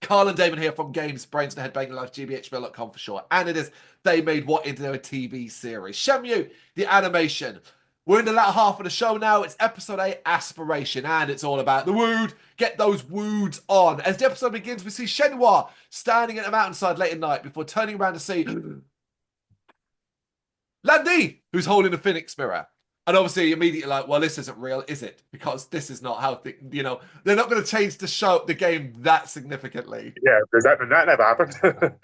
Carl and Damon here from Brrraains A Head-Banging Life, gbhblofficial for short. And it is They Made What into a TV series. Shenmue, the animation. We're in the latter half of the show now. It's episode 8, Aspiration, and it's all about the wood. Get those woods on. As the episode begins, we see Shenmue standing at a mountainside late at night before turning around to see Landy, who's holding a phoenix mirror. And obviously, immediately like, well, this isn't real, is it? Because this is not how, they're not going to change the game that significantly. Yeah, because that never happened.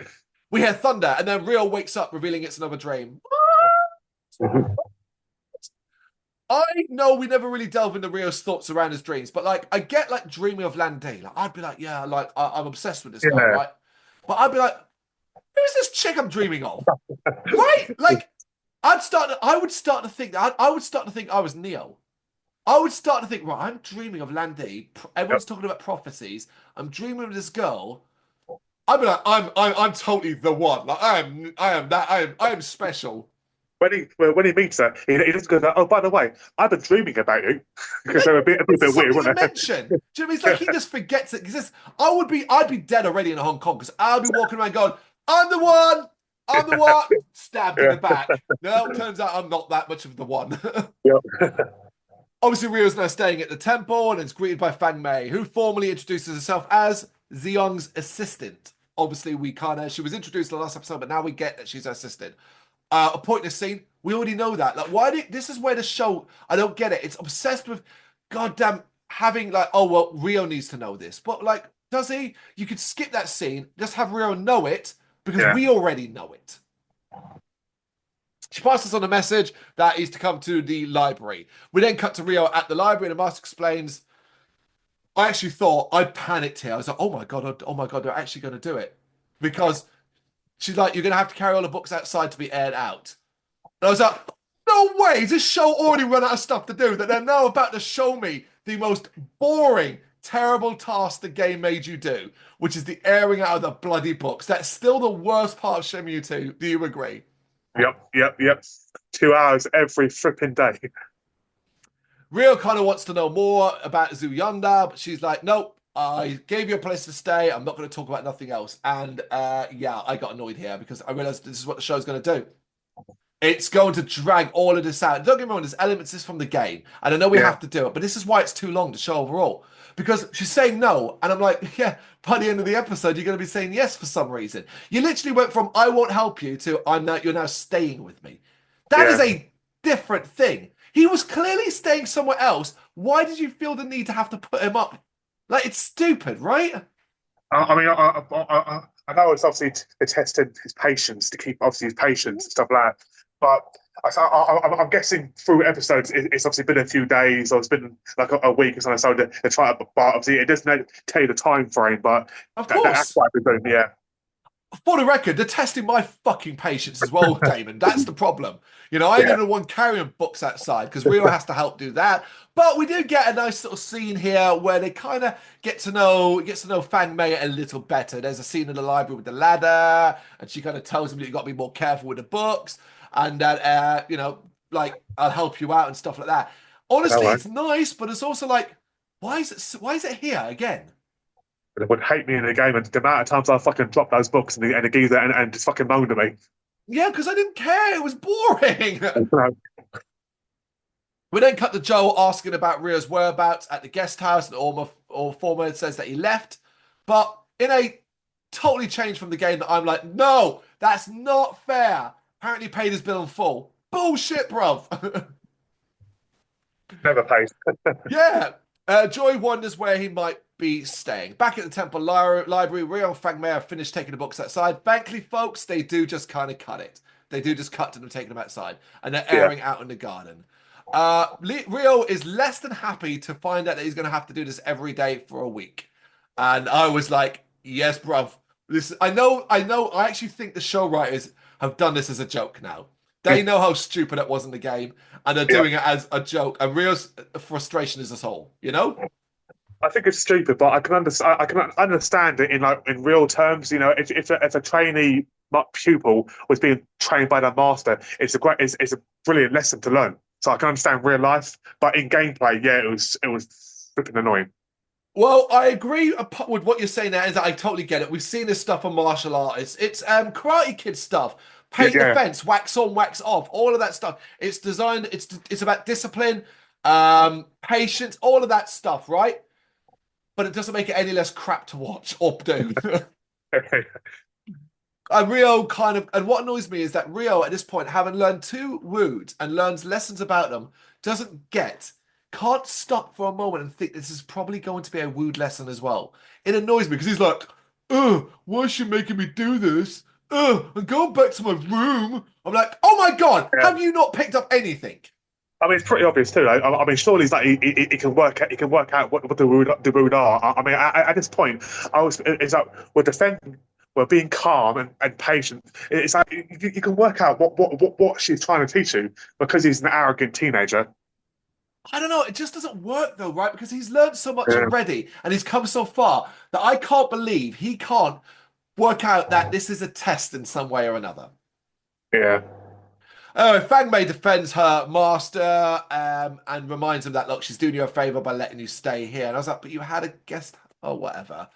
We hear thunder, and then Rio wakes up, revealing it's another dream. I know we never really delve into Rio's thoughts around his dreams, but like, I get like dreaming of Landy. Like, I'd be like, yeah, like I'm obsessed with this guy, right? But I'd be like, who's this chick I'm dreaming of? Right? Like, I would start to think I was Neo. I would start to think, right, I'm dreaming of Landy. Everyone's talking about prophecies. I'm dreaming of this girl. I'd be like, I'm totally the one. Like, I am special. When he meets her, he just goes, "Oh, by the way, I've been dreaming about you," because they're a bit weird, weren't they? Mention. Do you know what I mean? It's like he just forgets it. Because I'd be dead already in Hong Kong because I'd be walking around going, "I'm the one. I'm the one." Stabbed in the back. No, it turns out I'm not that much of the one. Obviously, Rio's now staying at the temple and is greeted by Fang Mei, who formally introduces herself as Xiong's assistant. Obviously, she was introduced in the last episode, but now we get that she's her assistant. A point in the scene, we already know that. Like, this is where the show, I don't get it. It's obsessed with, goddamn, having like, oh, well, Rio needs to know this. But like, does he? You could skip that scene, just have Rio know it, because we already know it. She passes on a message that he's to come to the library. We then cut to Rio at the library, and the master explains, I actually thought, I panicked here. I was like, oh my God, they're actually going to do it. Because she's like, you're going to have to carry all the books outside to be aired out. And I was like, no way, has this show already run out of stuff to do that they're now about to show me the most boring, terrible task the game made you do, which is the airing out of the bloody books. That's still the worst part of Shenmue 2. Do you agree? Yep. 2 hours every flipping day. Rio kind of wants to know more about Zhu Yanda, but she's like, nope, I gave you a place to stay. I'm not going to talk about nothing else. And yeah, I got annoyed here because I realized this is what the show's going to do. It's going to drag all of this out. Don't get me wrong, there's elements from the game. And I know we have to do it, but this is why it's too long to show overall. Because she's saying no, and I'm like, yeah, by the end of the episode, you're going to be saying yes for some reason. You literally went from, I won't help you, to, you're now staying with me. That is a different thing. He was clearly staying somewhere else. Why did you feel the need to have to put him up? Like, it's stupid, right? I mean, I know it's obviously testing his patience, to keep obviously his patience and stuff like that. But I'm guessing through episodes, it's obviously been a few days, or it's been like a week or something. So they try to, but obviously it doesn't tell you the time frame. But of course, that's what I've been doing. Yeah. For the record, they're testing my fucking patience as well, Damon. That's the problem. I ain't the one carrying books outside because Rio has to help do that. But we do get a nice little scene here where they kind of gets to know Fang Mei a little better. There's a scene in the library with the ladder, and she kind of tells him that you got to be more careful with the books, and that like, I'll help you out and stuff like that. Honestly, it's nice, but it's also like, why is it here again? They would hate me in the game, and the amount of times I fucking dropped those books and the geezer and just fucking moaned at me. Yeah, because I didn't care. It was boring. We then cut to Joe asking about Rio's whereabouts at the guest house, and all Former says that he left. But in a totally changed from the game that I'm like, no, that's not fair. Apparently paid his bill in full. Bullshit, bruv. Never paid. Yeah. Joy wonders where he might be staying. Back at the temple library, Rio and Fang Mei have finished taking the books outside. Thankfully, folks, they do just kind of cut it. They do just cut to them taking them outside, and they're airing out in the garden. Rio is less than happy to find out that he's going to have to do this every day for a week. And I was like, yes, bruv. I know. I actually think the show writers have done this as a joke now. They know how stupid it was in the game, and they're doing it as a joke. And Rio's frustration is this whole, I think it's stupid, but I can understand it in real terms. If a trainee pupil was being trained by their master, it's a brilliant lesson to learn. So I can understand real life, but in gameplay, it was flipping annoying. Well, I agree with what you're saying there, is that I totally get it. We've seen this stuff on martial artists. It's Karate Kid stuff. Yeah, Paint the yeah. fence, wax on, wax off, all of that stuff. It's designed, it's about discipline, patience, all of that stuff, right? But it doesn't make it any less crap to watch or do. And Rio kind of, and what annoys me is that Rio at this point, having learned two woods and learns lessons about them, doesn't get, can't stop for a moment and think this is probably going to be a wooed lesson as well. It annoys me because he's like, why is she making me do this? I'm going back to my room. I'm like, oh my God, Yeah. have you not picked up anything? I mean, it's pretty obvious too. I mean, surely it's like he can work out. He can work out what the rude are. I mean, at this point, I was. It's like we're defending, we're being calm and patient. It's like you can work out what she's trying to teach you because he's an arrogant teenager. I don't know. It just doesn't work though, right? Because he's learned so much Yeah. already and he's come so far that I can't believe he can't work out that this is a test in some way or another. Yeah. Fang Mei defends her master and reminds him that, look, she's doing you a favor by letting you stay here. And I was like, but you had a guest, or whatever.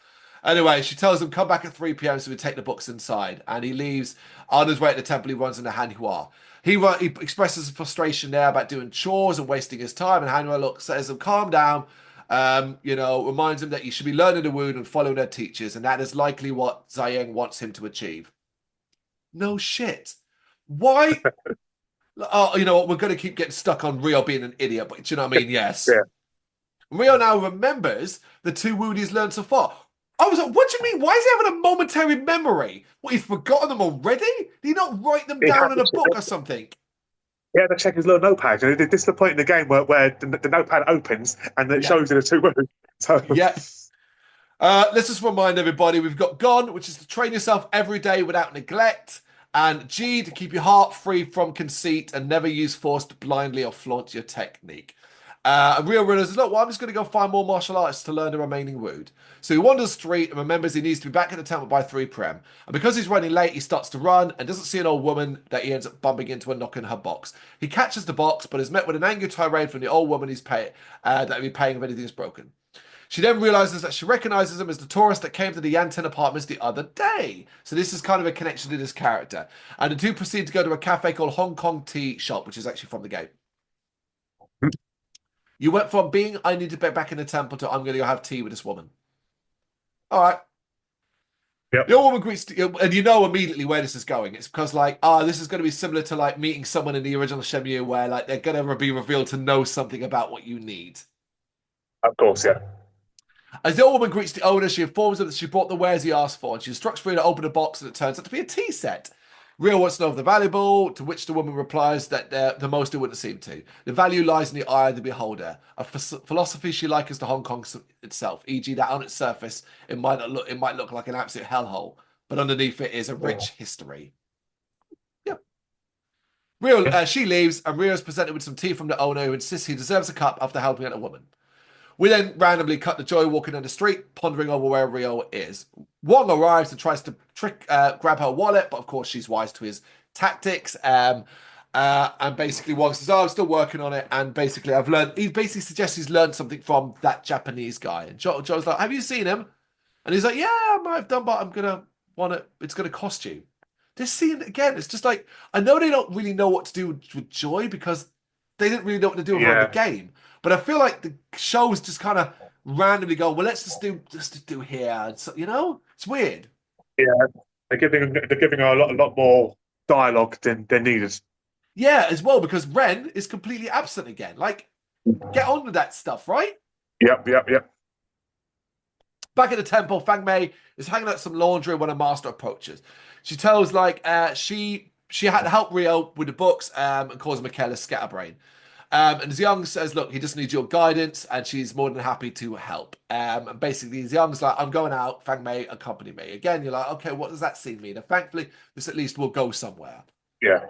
Anyway, she tells him, come back at 3 p.m. so we take the books inside. And he leaves. On his way to the temple, he runs into Hanhua. He expresses frustration there about doing chores and wasting his time. And Hanhua says, calm down. Reminds him that you should be learning the wound and following their teachers. And that is likely what Ziyang wants him to achieve. No shit. Why? Oh, you know what? We're going to keep getting stuck on Rio being an idiot, but do you know what I mean? Yes. Yeah. Rio now remembers the two wounds he's learned so far. I was like, what do you mean? Why is he having a momentary memory? What, he's forgotten them already? Did he not write them He had down in to a book or something? he had to check his little notepad. And this is the point in the game where the notepad opens and it Yeah. shows you the two words. So Yeah. Let's just remind everybody we've got Gon, which is to train yourself every day without neglect, and G to keep your heart free from conceit and never use force to blindly or flaunt your technique. And Rio realizes, look, well, I'm just going to go find more martial arts to learn the remaining wound. So he wanders the street and remembers he needs to be back at the temple by 3 p.m. And because he's running late, he starts to run and doesn't see an old woman that he ends up bumping into and knocking her box. He catches the box, but is met with an angry tirade from the old woman that he'll be paying if anything is broken. She then realizes that she recognizes him as the tourist that came to the Yanten apartments the other day. So this is kind of a connection to this character. And the two proceed to go to a cafe called Hong Kong Tea Shop, which is actually from the game. You went from being, I need to get back in the temple to I'm going to go have tea with this woman. All right. yep. The old woman greets you, and you know immediately where this is going. It's because, like, this is going to be similar to, like, meeting someone in the original Shenmue where, like, they're going to be revealed to know something about what you need. Of course, yeah. As the old woman greets the owner, she informs him that she brought the wares he asked for, and she instructs Rio to open a box, and it turns out to be a tea set. Rio wants to know if they're valuable, to which the woman replies that the most it wouldn't seem to. The value lies in the eye of the beholder, a philosophy she likens to Hong Kong itself, e.g. that on its surface it might look like an absolute hellhole, but underneath it is a rich history. Yep. Rio, Yeah. she leaves, and Rio is presented with some tea from the owner who insists he deserves a cup after helping out a woman. We then randomly cut to Joy walking down the street, pondering over where Rio is. Wong arrives and tries to grab her wallet, but of course she's wise to his tactics. And basically Wong says, "Oh, I'm still working on it." And basically, he basically suggests he's learned something from that Japanese guy. And Joe's like, "Have you seen him?" And he's like, "Yeah, I might have done, but I'm gonna want it. It's gonna cost you." This scene again, it's just like I know they don't really know what to do with Joy because they didn't really know what to do with her in the Yeah. game. But I feel like the shows just kind of randomly go, well, let's just do here. And so, it's weird. Yeah. They're giving her a lot more dialogue than needed. Yeah, as well, because Ren is completely absent again. Like, get on with that stuff, right? Yep, yep, yep. Back at the temple, Fang Mei is hanging out some laundry when a master approaches. She tells she had to help Rio with the books and calls him a careless scatterbrain. And Xiang says, look, he just needs your guidance, and she's more than happy to help. And basically, Xiang's like, I'm going out, Fang Mei, accompany me. Again, you're like, okay, what does that scene mean? And thankfully, this at least will go somewhere. Yeah.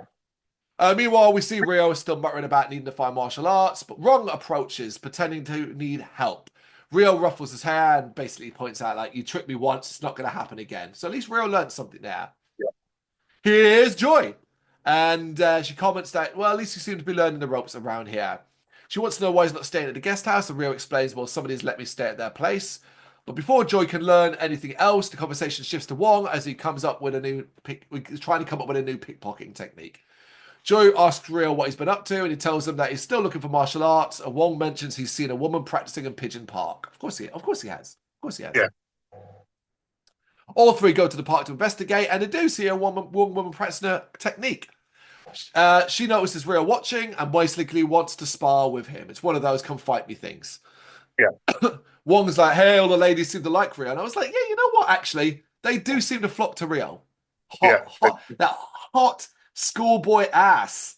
Meanwhile, we see Rio is still muttering about needing to find martial arts, but Rong approaches, pretending to need help. Rio ruffles his hair and basically points out, like, you tricked me once, it's not going to happen again. So at least Rio learned something there. Yeah. Here's Joy. And she comments that, well, at least you seem to be learning the ropes around here. She wants to know why he's not staying at the guest house, and Rio explains, well, somebody's let me stay at their place. But before Joy can learn anything else, the conversation shifts to Wong as he comes up with a new trying to come up with a new pickpocketing technique. Joe asks Rio what he's been up to, and he tells him that he's still looking for martial arts. And Wong mentions he's seen a woman practicing in Pigeon Park. Of course he has. Of course he has. Yeah. All three go to the park to investigate, and they do see one woman practicing a technique. She notices Rio watching and basically wants to spar with him. It's one of those come fight me things. Yeah. Wong's like, hey, all the ladies seem to like Rio. And I was like, yeah, you know what? Actually, they do seem to flock to Rio. That hot schoolboy ass.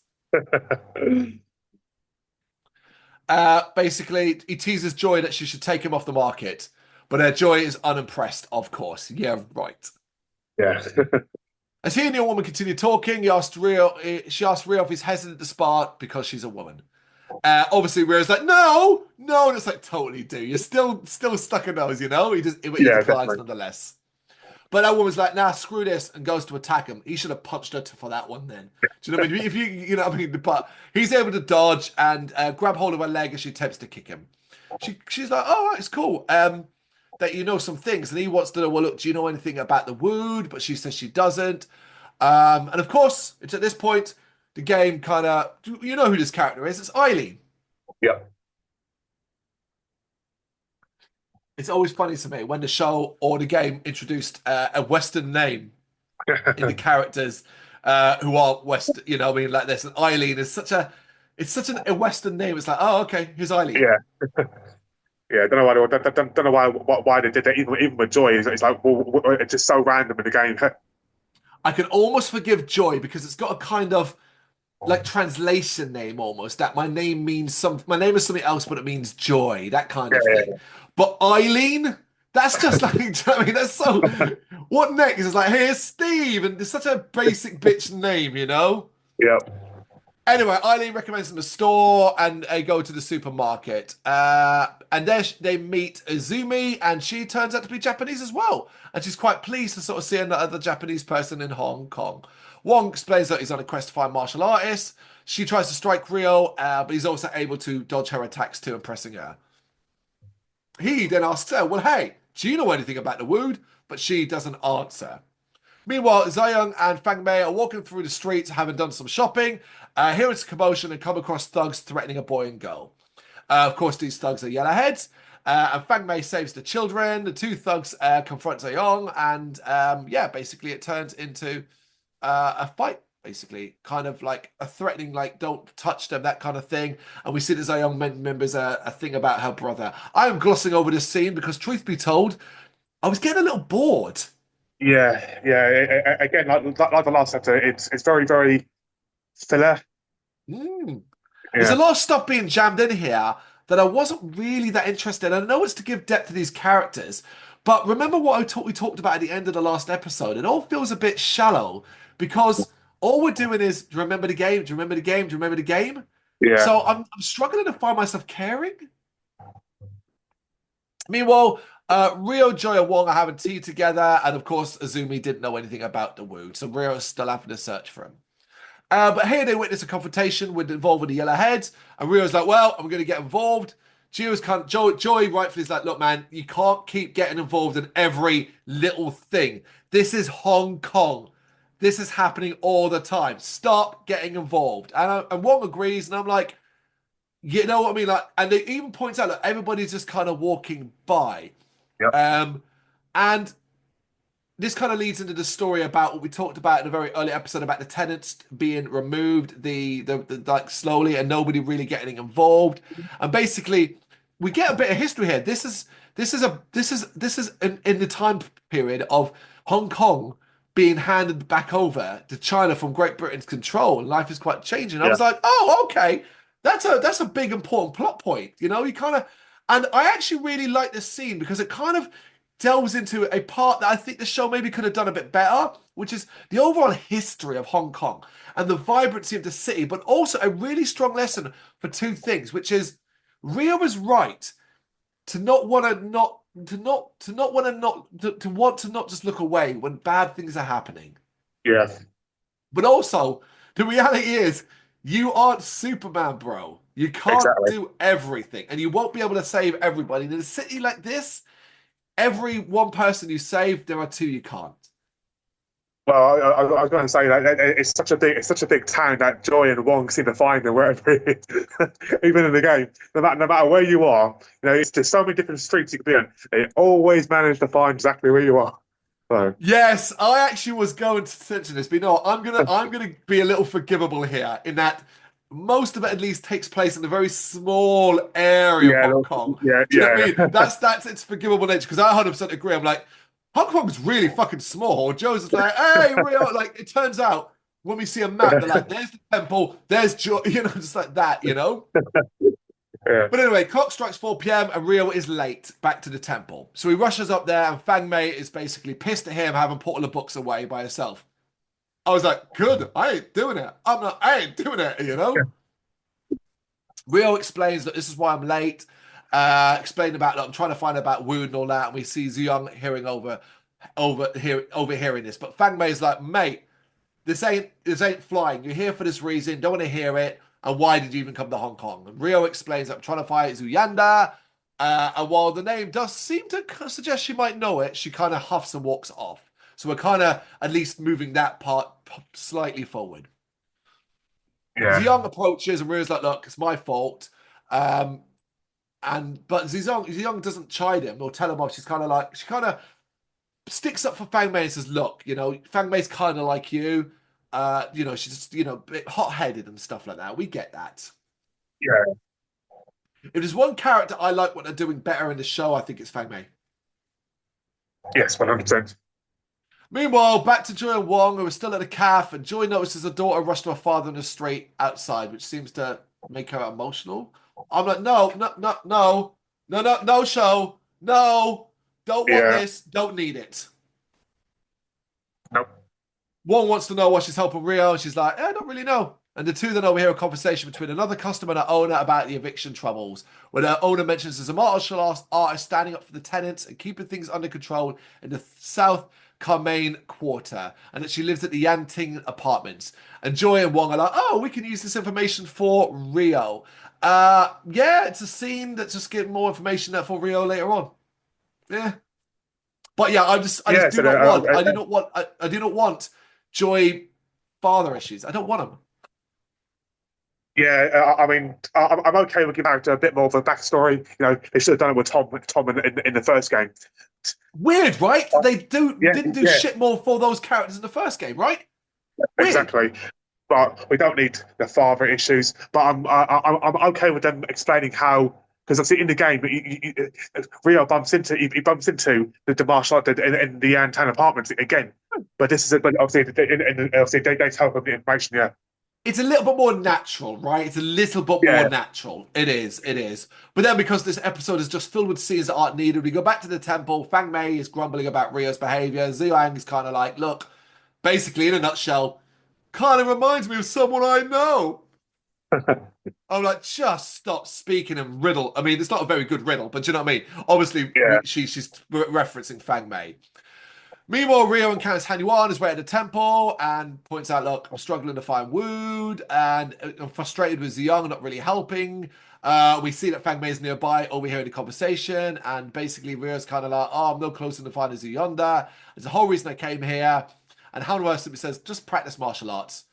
Basically, he teases Joy that she should take him off the market. But Joy is unimpressed, of course. Yeah, right. Yeah. As he and the woman continue talking, she asked Rio if he's hesitant to spar because she's a woman. Obviously, Rio's like, no, and it's like, totally do. You're still stuck in those, you know? He declines definitely. nonetheless. But that woman's like, nah, screw this, and goes to attack him. He should have punched her for that one then. Do you know what I mean? If you know what I mean? But he's able to dodge and grab hold of her leg as she attempts to kick him. She's like, oh, it's cool. That you know some things. And he wants to know, well, look, do you know anything about the wound? But she says she doesn't. And of course, it's at this point, the game kind of, you know who this character is. It's Eileen. Yeah. It's always funny to me when the show or the game introduced a Western name in the characters who are West, you know, I mean, like this. And Eileen is such a Western name. It's like, oh, okay, here's Eileen. Yeah. Yeah, don't know why they did that. Even with Joy, it's like, well, it's just so random in the game. I can almost forgive Joy because it's got a kind of like translation name almost. That my name is something else, but it means joy. That kind of thing. Yeah. But Eileen, that's just like, I mean, that's so. What next? It's like, here's Steve, and it's such a basic bitch name, you know. Yeah. Anyway, Eileen recommends them a store, and they go to the supermarket. And there they meet Izumi, and she turns out to be Japanese as well. And she's quite pleased to sort of see another Japanese person in Hong Kong. Wong explains that he's on a quest to find martial artists. She tries to strike Rio, but he's also able to dodge her attacks too, impressing her. He then asks her, well, hey, do you know anything about the wound? But she doesn't answer. Meanwhile, Zayong and Fang Mei are walking through the streets, having done some shopping. Here it's a commotion and come across thugs threatening a boy and girl. Of course, these thugs are yellowheads. And Fang Mei saves the children. The two thugs confront Zayong. And basically it turns into a fight. Basically, kind of like a threatening, like, don't touch them, that kind of thing. And we see that Zayong remembers a thing about her brother. I'm glossing over this scene because, truth be told, I was getting a little bored. Yeah. Again, like the last episode, it's very, very filler. There's a lot of stuff being jammed in here that I wasn't really that interested in. I know it's to give depth to these characters, but remember what we talked about at the end of the last episode? It all feels a bit shallow because all we're doing is, do you remember the game? Do you remember the game? Do you remember the game? Yeah. So I'm struggling to find myself caring. Meanwhile, Rio, Joy, and Wong are having tea together, and of course, Izumi didn't know anything about the wound, so Rio is still having to search for him. But here they witness a confrontation involving the Yellowheads, and Rio's like, well, I'm going to get involved. Joy rightfully is like, look, man, you can't keep getting involved in every little thing. This is Hong Kong. This is happening all the time. Stop getting involved. And Wong agrees, and I'm like, you know what I mean? Like, and they even points out that everybody's just kind of walking by. Yep. And this kind of leads into the story about what we talked about in a very early episode about the tenants being removed, the like slowly, and nobody really getting involved. And basically, we get a bit of history here. This is in the time period of Hong Kong being handed back over to China from Great Britain's control, and life is quite changing. I was like, oh, okay, that's a big important plot point. You know, you kind of, and I actually really like this scene because it kind of delves into a part that I think the show maybe could have done a bit better, which is the overall history of Hong Kong and the vibrancy of the city, but also a really strong lesson for two things, which is Rio was right to want to not just look away when bad things are happening. Yeah. But also, the reality is You aren't Superman, bro. You can't Exactly. do everything, and you won't be able to save everybody. In a city like this, every one person you save, there are two you can't. Well, I was going to say that it's such a big town that Joy and Wong seem to find them wherever it is, even in the game. No matter where you are, it's just so many different streets you can be on. They always manage to find exactly where you are. So Yes, I actually was going to mention this, but you know what? I'm gonna be a little forgivable here in that most of it at least takes place in a very small area of yeah, Hong Kong. yeah, Do you know what I mean? yeah, That's its forgivable nature because I 100% agree. I'm like, Hong Kong's really fucking small. Joe's just like, hey, Rio. Like, it turns out when we see a map, they're like, there's the temple, there's Joe, just like that, yeah, But anyway, clock strikes 4 p.m. and Rio is late back to the temple. So he rushes up there and Fang Mei is basically pissed at him having put all the books away by herself. I was like, good, I ain't doing it. I ain't doing it. Rio explains that this is why I'm late. Explain about that I'm trying to find out about Wound and all that. And we see Ziyang overhearing this. But Fang Mei is like, mate, this ain't flying. You're here for this reason. Don't want to hear it. And why did you even come to Hong Kong? And Rio explains that I'm trying to fight Zuyanda. And while the name does seem to suggest she might know it, she kind of huffs and walks off. So we're kind of at least moving that part slightly forward. yeah, Ziyang approaches and Rio's like, look, it's my fault. Um, but Ziyang doesn't chide him or tell him off. She kind of sticks up for Fang Mei and says, look, Fang Mei's kind of like you. She's just, a bit hot-headed and stuff like that. We get that. yeah. If there's one character I like what they're doing better in the show, I think it's Fang Mei. Yes, 100%. Meanwhile, back to Joy and Wong, who are still at the calf, and Joy notices her daughter rush to her father in the street outside, which seems to make her emotional. I'm like, no, no, no, no, no, no, no, show. No, don't want Yeah, this, don't need it. nope. One wants to know why she's helping Rio, and she's like, I don't really know. And the two then overhear a conversation between another customer and her owner about the eviction troubles, where the owner mentions there's a martial artist standing up for the tenants and keeping things under control in the South Carmaine quarter, and that she lives at the Yanting apartments. And Joy and Wong are like, oh, we can use this information for Rio. Yeah, it's a scene that's just getting more information for Rio later on. Yeah. But yeah, I just Yeah, do so not want. I do not want Joy father issues. I don't want them. yeah, I mean, I'm okay with giving out a bit more of a backstory. They should have done it with Tom in the first game. Weird, right? Uh, They Yeah, didn't do yeah, shit more for those characters in the first game, right? Weird. exactly. But we don't need the father issues. But I'm okay with them explaining how, because obviously in the game, Rio he bumps into the martial art in the Antan apartments again. But but obviously, obviously they tell him the information. Yeah, It's a little bit more natural, right? It's a little bit more yeah, natural. It is, it is. But then because this episode is just filled with scenes that aren't needed, we go back to the temple. Fang Mei is grumbling about Rio's behavior. Ziyang is kind of like, look, basically in a nutshell, kind of reminds me of someone I know. I'm like, just stop speaking in riddle. I mean, it's not a very good riddle, but do you know what I mean? Obviously, yeah, she's referencing Fang Mei. Meanwhile, Rio encounters Han Yuan is way at the temple and points out, look, I'm struggling to find Wood and I'm frustrated with Ziyang not really helping. We see that Fang Mei is nearby, overhearing the conversation, and basically Rio's kind of like, oh, I'm no closer to finding Ziyanda. There's a whole reason I came here. And Han Yuan simply says, just practice martial arts.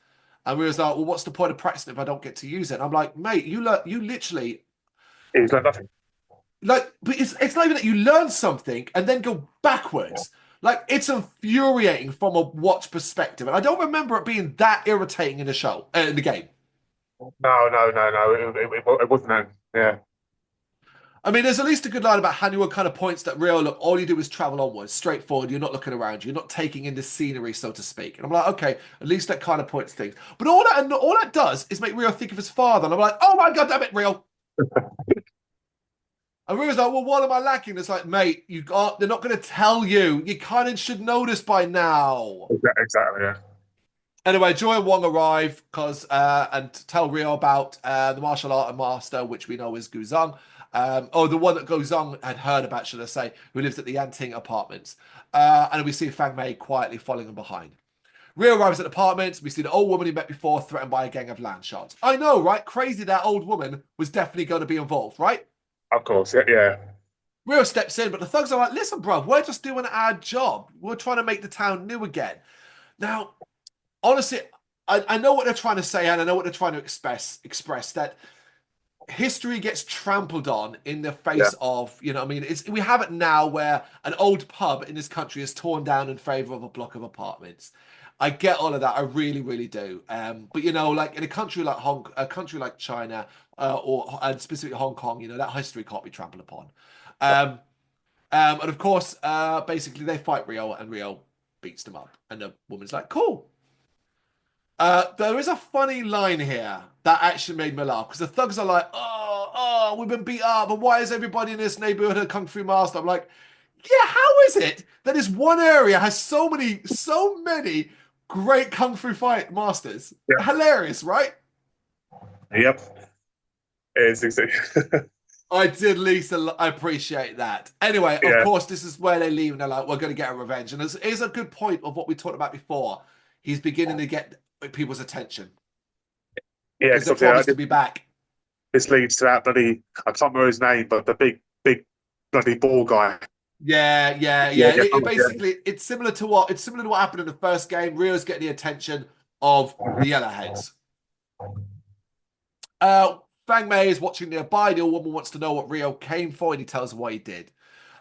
And Rio's like, well, what's the point of practicing if I don't get to use it? And I'm like, mate, you literally he's like nothing. but it's not even that you learn something and then go backwards. Like it's infuriating from a watch perspective, and I don't remember it being that irritating in the show, in the game. No, no, no, no. It wasn't. Yeah, I mean, there's at least a good line about Hanua kind of points that Rio, look, all you do is travel onwards, straightforward. You're not looking around. You're not taking in the scenery, so to speak. And I'm like, okay, at least that kind of points things. But all that does is make Rio think of his father, and I'm like, oh my god, damn it, Rio. And Rio's like, well, what am I lacking? It's like, mate, they're not going to tell you. You kind of should know this by now. exactly. Yeah, Anyway, Joy and Wong arrive and tell Rio about the martial art master, which we know is Guzong. The one that Guzong had heard about, should I say, who lives at the Yanting apartments. And we see Fang Mei quietly following him behind. Rio arrives at the apartment. We see the old woman he met before threatened by a gang of land sharks. I know, right? Crazy that old woman was definitely going to be involved, right? Of course, yeah, yeah. Rio steps in, but the thugs are like, listen, bruv, we're just doing our job. We're trying to make the town new again. Now, honestly, I know what they're trying to say, and I know what they're trying to express that history gets trampled on in the Yeah. face of, you know what I mean? We have it now where an old pub in this country is torn down in favor of a block of apartments. I get all of that. I really, really do. But you know, like in a country like a country like China, or and specifically Hong Kong, you know, that history can't be trampled upon. Um, and of course, basically they fight Rio, and Rio beats them up, and the woman's like, "Cool." There is a funny line here that actually made me laugh because the thugs are like, oh, we've been beat up, and why is everybody in this neighborhood a kung fu master? I'm like, yeah, how is it that this one area has so many great kung fu fight masters? Yeah. Hilarious, right? Yep. It's exactly. I did, Lisa. I appreciate that. Anyway, of Yeah. course, this is where they leave and they're like, we're going to get a revenge. And this is a good point of what we talked about before. He's beginning to get people's attention Yeah, because because they obviously promised to be back. this leads to that bloody, I can't remember his name, but the big bloody ball guy. Yeah. Yeah, yeah, It yeah. basically it's similar to what happened in the first game. Rio's getting the attention of the Yellowheads. Fang Mei is watching nearby. The old woman wants to know what Rio came for, and he tells her what he did.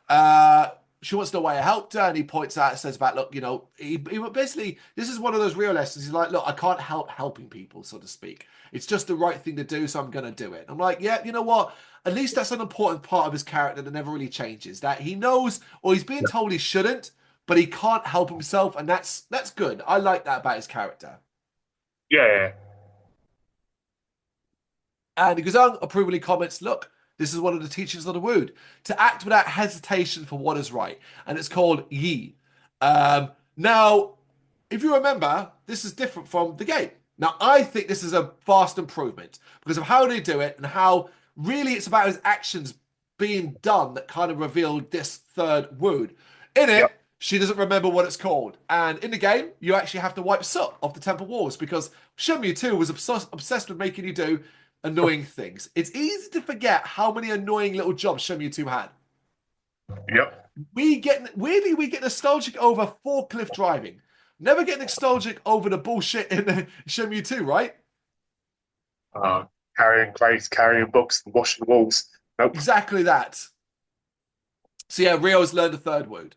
Uh, she wants to know why I helped her, and he points out, says about, look, you know, he basically, this is one of those Rio lessons. He's like, look, I can't help helping people, so to speak. It's just the right thing to do, so I'm going to do it. I'm like, yeah, you know what? At least that's an important part of his character that never really changes. That he knows, or he's being told he shouldn't, but he can't help himself, and that's good. I like that about his character. Yeah, yeah. And he goes on, approvingly comments, look, this is one of the teachings of the Wood, to act without hesitation for what is right. And it's called Yi. Now, if you remember, this is different from the game. Now, I think this is a vast improvement because of how they do it and how really it's about his actions being done that kind of revealed this third Wood. In it, Yep. she doesn't remember what it's called. And in the game, you actually have to wipe soot off the temple walls because Shenmue 2 was obsessed with making you do annoying things. It's easy to forget how many annoying little jobs Shenmue 2 had. Yep. We get nostalgic over forklift driving. Never get nostalgic over the bullshit in the Shenmue 2, right? Uh, Carrying crates, carrying books, washing walls. Nope. Exactly that. So yeah, Rio's learned a third word.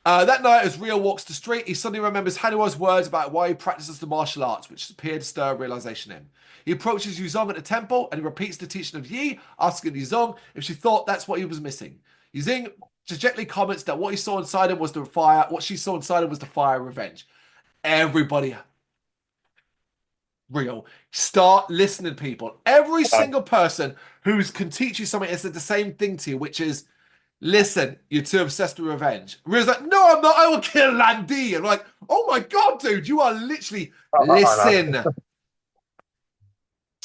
That night, as Rio walks the street, he suddenly remembers Hanua's words about why he practices the martial arts, which appeared to stir a realization in him. He approaches Yuzong at the temple and he repeats the teaching of Yi, asking Yuzong if she thought that's what he was missing. Yuzong gently comments that what he saw inside him was the fire. What she saw inside him was the fire of revenge. Everybody, Rio, start listening, people. Every single person who can teach you something has said the same thing to you, which is, listen, you're too obsessed with revenge. Rio's like, no, I'm not. I will kill Landy. And we're like, oh my God, dude, you are literally, listen.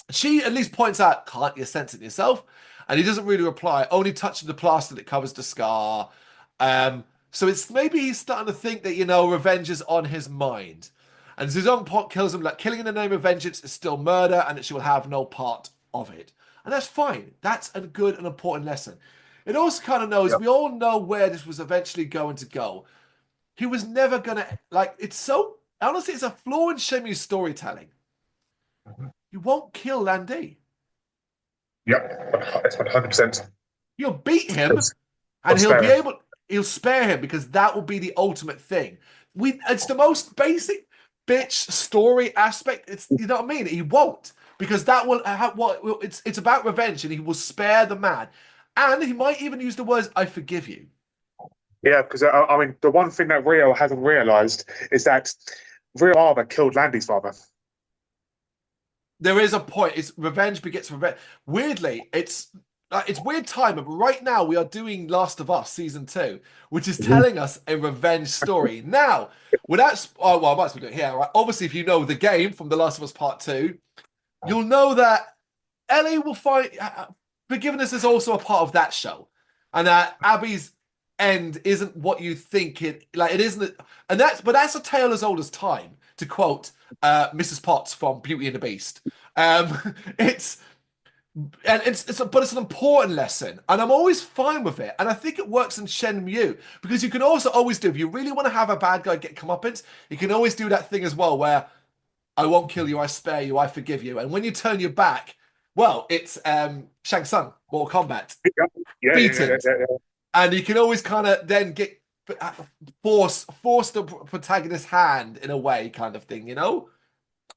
She at least points out, can't you sense it yourself? And he doesn't really reply, only touching the plaster that covers the scar. So it's maybe he's starting to think that, you know, revenge is on his mind. And Zuzong Pot kills him, like, killing in the name of vengeance is still murder and that she will have no part of it. And that's fine. That's a good and important lesson. It also kind of knows, Yep. we all know where this was eventually going to go. He was never going to, like, it's so, honestly, it's a flaw in Shenmue's storytelling. You won't kill Landy. Yep. It's 100%. You'll beat him and he'll spare him because that will be the ultimate thing. It's the most basic bitch story aspect. It's, you know what I mean? He won't, because that will have what it's about revenge, and he will spare the man. And he might even use the words, I forgive you. Yeah, because I mean, the one thing that Rio hasn't realized is that Rio father killed Landy's father. There is a point. It's revenge begets revenge. Weirdly, it's weird timing, but right now we are doing Last of Us season 2, which is telling us a revenge story. Now, without I might as well do it here. Right? Obviously, if you know the game from The Last of Us Part 2, you'll know that Ellie will find forgiveness is also a part of that show, and that Abby's end isn't what you think it isn't, and that's a tale as old as time, to quote Mrs. Potts from Beauty and the Beast. It's but it's an important lesson, and I'm always fine with it. And I think it works in Shenmue because you can also always do, if you really want to have a bad guy get comeuppance, you can always do that thing as well where I won't kill you, I spare you, I forgive you. And when you turn your back, well, it's Shang Tsung, Mortal Kombat, beaten, and you can always kind of then get force the protagonist's hand in a way, kind of thing, you know.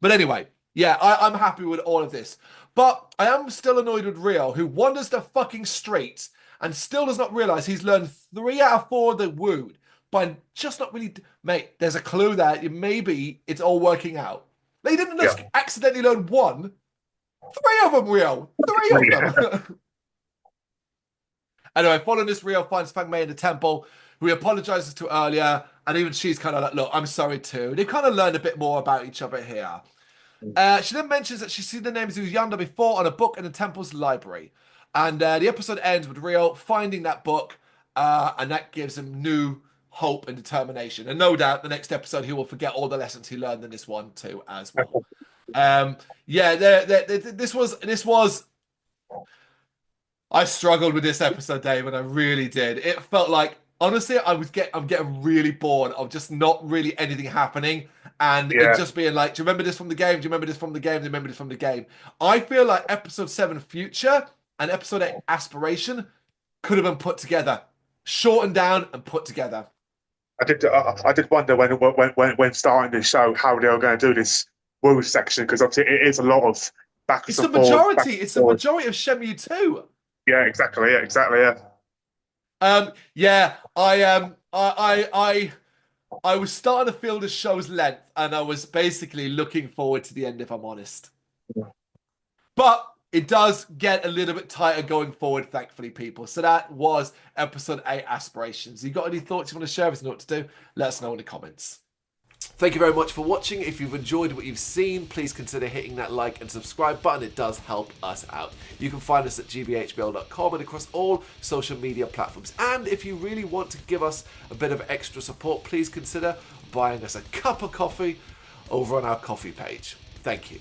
But anyway, yeah, I'm happy with all of this. But I am still annoyed with Rio, who wanders the fucking streets and still does not realize he's learned 3 out of 4 of the wound by just not really... Mate, there's a clue there. Maybe it's all working out. They didn't just accidentally learn 1. 3 of them, Rio. 3 of them. Anyway, following this, Rio finds Fang Mei in the temple, who he apologizes to earlier, and even she's kind of like, look, I'm sorry too. They've kind of learned a bit more about each other here. She then mentions that she's seen the names of Yanda before on a book in the temple's library. And the episode ends with Rio finding that book, and that gives him new hope and determination. And no doubt the next episode he will forget all the lessons he learned in this one too as well. This was... I struggled with this episode, Damon. I really did. It felt like, honestly, I'm getting really bored of just not really anything happening. And it just being like, do you remember this from the game? Do you remember this from the game? Do you remember this from the game? I feel like episode 7 Future and episode 8 Aspiration could have been put together, shortened down and put together. I did wonder when starting the show how they were going to do this Wu section, because obviously it is a lot of back and forth. It's the majority of Shenmue 2. Yeah, exactly. I was starting to feel the show's length, and I was basically looking forward to the end, if I'm honest. But it does get a little bit tighter going forward, thankfully, people. So that was episode 8 Aspirations. You got any thoughts you want to share with us? Know what to do? Let us know in the comments. Thank you very much for watching. If you've enjoyed what you've seen, please consider hitting that like and subscribe button. It does help us out. You can find us at gbhbl.com and across all social media platforms. And if you really want to give us a bit of extra support, please consider buying us a cup of coffee over on our coffee page. Thank you.